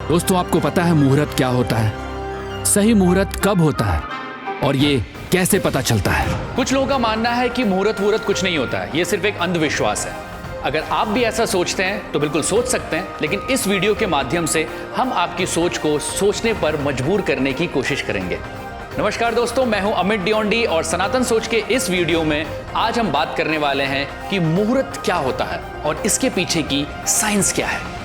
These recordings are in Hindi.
दोस्तों, आपको पता है मुहूर्त क्या होता है? सही मुहूर्त कब होता है और ये कैसे पता चलता है? कुछ लोगों का मानना है कि मुहूर्त कुछ नहीं होता है, ये सिर्फ एक अंधविश्वास है। अगर आप भी ऐसा सोचते हैं तो बिल्कुल सोच सकते हैं, लेकिन इस वीडियो के माध्यम से हम आपकी सोच को सोचने पर मजबूर करने की कोशिश करेंगे। नमस्कार दोस्तों, मैं हूं अमित डियोंडी और सनातन सोच के इस वीडियो में आज हम बात करने वाले हैं कि मुहूर्त क्या होता है और इसके पीछे की साइंस क्या है।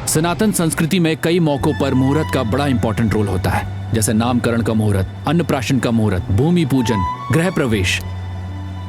सनातन संस्कृति में कई मौकों पर मुहूर्त का बड़ा इंपॉर्टेंट रोल होता है, जैसे नामकरण का मुहूर्त, अन्नप्राशन का मुहूर्त, भूमि पूजन, गृह प्रवेश।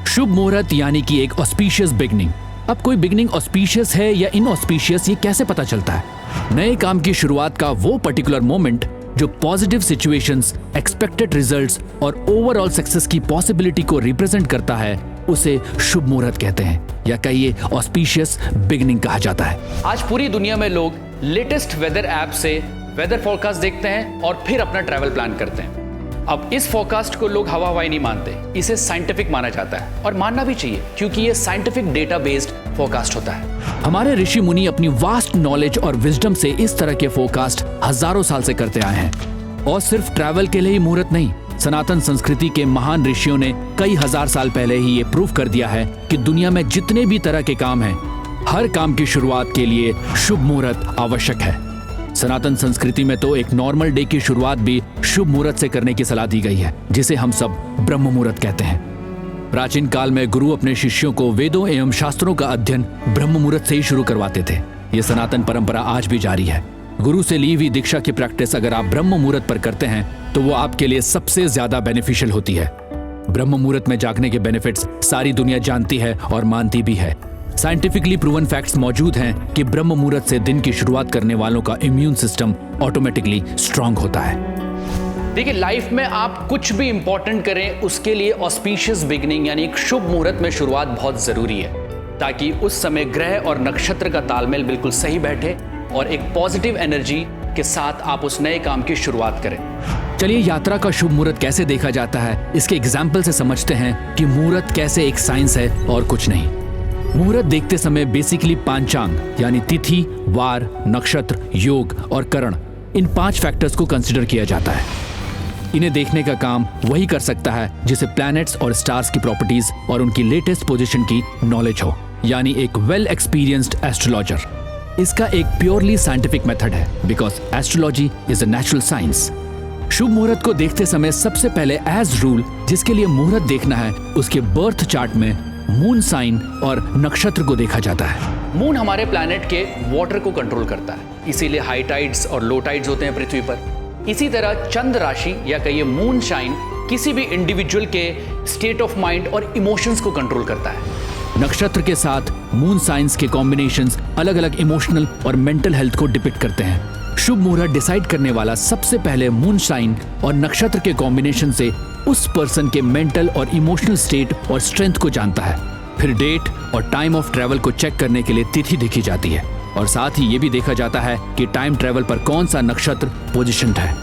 शुभ मुहूर्त यानी कि एक ऑस्पिशियस बिगनिंग। अब कोई बिगनिंग ऑस्पिशियस है या इनऑस्पिशियस, ये कैसे पता चलता है? नए काम की शुरुआत का वो पर्टिकुलर मोमेंट जो पॉजिटिव सिचुएशंस, एक्सपेक्टेड रिजल्ट्स और ओवरऑल सक्सेस की पॉसिबिलिटी को रिप्रेजेंट करता है, उसे शुभ मुहूर्त कहते हैं, या कहिए ऑस्पिशियस बिगनिंग कहा जाता है। आज पूरी दुनिया में लोग लेटेस्ट वेदर ऐप से वेदर फोरकास्ट देखते हैं और फिर अपना ट्रैवल प्लान करते हैं। अब इस फोरकास्ट को लोग हवा हवाई नहीं मानते, इसे साइंटिफिक माना जाता है और मानना भी चाहिए, क्योंकि ये साइंटिफिक डेटा बेस्ड फोरकास्ट होता है। हमारे ऋषि मुनि अपनी वास्ट नॉलेज और विजडम से इस तरह के फोरकास्ट हजारों साल से करते आए हैं। और सिर्फ ट्रैवल के लिए ही मुहूर्त नहीं, सनातन संस्कृति के महान ऋषियों ने कई हजार साल पहले ही ये प्रूव कर दिया है कि दुनिया में जितने भी तरह के काम हैं, हर काम की शुरुआत के लिए शुभ मुहूर्त आवश्यक है। सनातन संस्कृति में तो एक नॉर्मल डे की शुरुआत भी शुभ मुहूर्त से करने की सलाह दी गई है, जिसे हम सब ब्रह्म मुहूर्त कहते हैं। प्राचीन काल में गुरु अपने शिष्यों को वेदों एवं शास्त्रों का अध्ययन ब्रह्म मुहूर्त से ही शुरू करवाते थे। ये सनातन परंपरा आज भी जारी है। गुरु से ली हुई दीक्षा की प्रैक्टिस अगर आप ब्रह्म मुहूर्त पर करते हैं तो वो आपके लिए सबसे ज्यादा बेनिफिशियल होती है। ब्रह्म मुहूर्त में जागने के बेनिफिट्स सारी दुनिया जानती है और मानती भी है। साइंटिफिकली प्रूवन फैक्ट्स मौजूद हैं कि ब्रह्म मुहूर्त से दिन की शुरुआत करने वालों का इम्यून सिस्टम ऑटोमेटिकली स्ट्रांग होता है। देखिए, लाइफ में आप कुछ भी इंपॉर्टेंट करें, उसके लिए ऑस्पिशियस बिगनिंग यानी एक शुभ मुहूर्त में शुरुआत बहुत जरूरी है, ताकि उस समय ग्रह और नक्षत्र का तालमेल बिल्कुल सही बैठे और एक पॉजिटिव एनर्जी के साथ आप उस नए काम की शुरुआत करें। चलिए, यात्रा का शुभ मुहूर्त कैसे देखा जाता है, इसके एग्जाम्पल से समझते हैं कि मुहूर्त कैसे एक साइंस है और कुछ नहीं। मुहूर्त देखते समय बेसिकली पांचांग यानी तिथि, वार, नक्षत्र, योग और करण, इन 5 फैक्टर्स को कंसिडर किया जाता है। इन्हें देखने का काम वही कर सकता है जिसे प्लैनेट्स और स्टार्स की प्रॉपर्टीज और उनकी लेटेस्ट पोजीशन की नॉलेज हो, यानी एक वेल एक्सपीरियंस्ड एस्ट्रोलॉजर। इसका एक प्योरली साइंटिफिक मेथड है, because astrology is a natural science. शुभ मुहूर्त को देखते समय सबसे पहले एज रूल जिसके लिए मुहूर्त देखना है, उसके बर्थ चार्ट में मून साइन और नक्षत्र को देखा जाता है। मून हमारे प्लैनेट के वाटर को कंट्रोल करता है, इसीलिए हाई टाइड्स और लो टाइड्स होते हैं पृथ्वी पर। इसी तरह चंद्र राशि या कहिए मून शाइन किसी भी इंडिविजुअल के स्टेट ऑफ माइंड और इमोशंस को कंट्रोल करता है। नक्षत्र के साथ मून साइंस के कॉम्बिनेशंस अलग अलग इमोशनल और मेंटल हेल्थ को डिपिक्ट करते हैं। शुभ मुहूर्त डिसाइड करने वाला सबसे पहले मून साइन और नक्षत्र के कॉम्बिनेशन से उस पर्सन के मेंटल और इमोशनल स्टेट और स्ट्रेंथ को जानता है। फिर डेट और टाइम ऑफ ट्रैवल को चेक करने के लिए तिथि देखी जाती है, और साथ ही ये भी देखा जाता है कि टाइम ट्रैवल पर कौन सा नक्षत्र पोजीशन्ड है।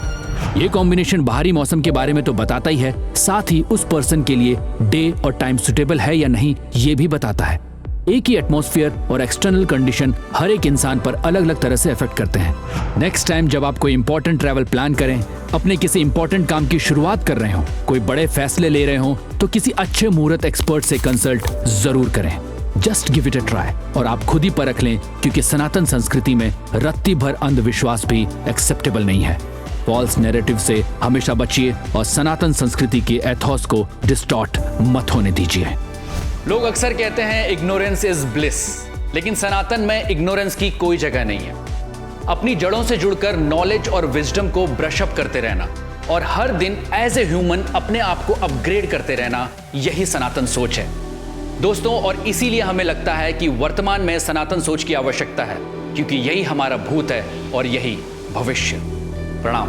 ये कॉम्बिनेशन बाहरी मौसम के बारे में तो बताता ही है, साथ ही उस पर्सन के लिए डे और टाइम सुटेबल है या नहीं ये भी बताता है। एक ही एटमॉस्फेयर और एक्सटर्नल कंडीशन हर एक इंसान पर अलग अलग तरह से इफेक्ट करते हैं। नेक्स्ट टाइम जब आप कोई इंपॉर्टेंट ट्रैवल प्लान करें, अपने किसी इंपॉर्टेंट काम की शुरुआत कर रहे हो, कोई बड़े फैसले ले रहे हो, तो किसी अच्छे मुहूर्त एक्सपर्ट से कंसल्ट जरूर करें। Just give it a try और आप खुद ही परख लें, क्योंकि सनातन संस्कृति में रत्ती भर अंधविश्वास भी एक्सेप्टेबल नहीं है। फॉल्स नैरेटिव से हमेशा बचिए और सनातन संस्कृति के एथॉस को डिस्टॉर्ट मत होने दीजिए। लोग अक्सर कहते हैं इग्नोरेंस इज ब्लिस, लेकिन सनातन में इग्नोरेंस की कोई जगह नहीं है। अपनी जड़ों से जुड़कर नॉलेज और विजडम को ब्रश अप करते रहना और हर दिन एज ए ह्यूमन अपने आप को अपग्रेड करते रहना, यही सनातन सोच है दोस्तों। और इसीलिए हमें लगता है कि वर्तमान में सनातन सोच की आवश्यकता है, क्योंकि यही हमारा भूत है और यही भविष्य। प्रणाम।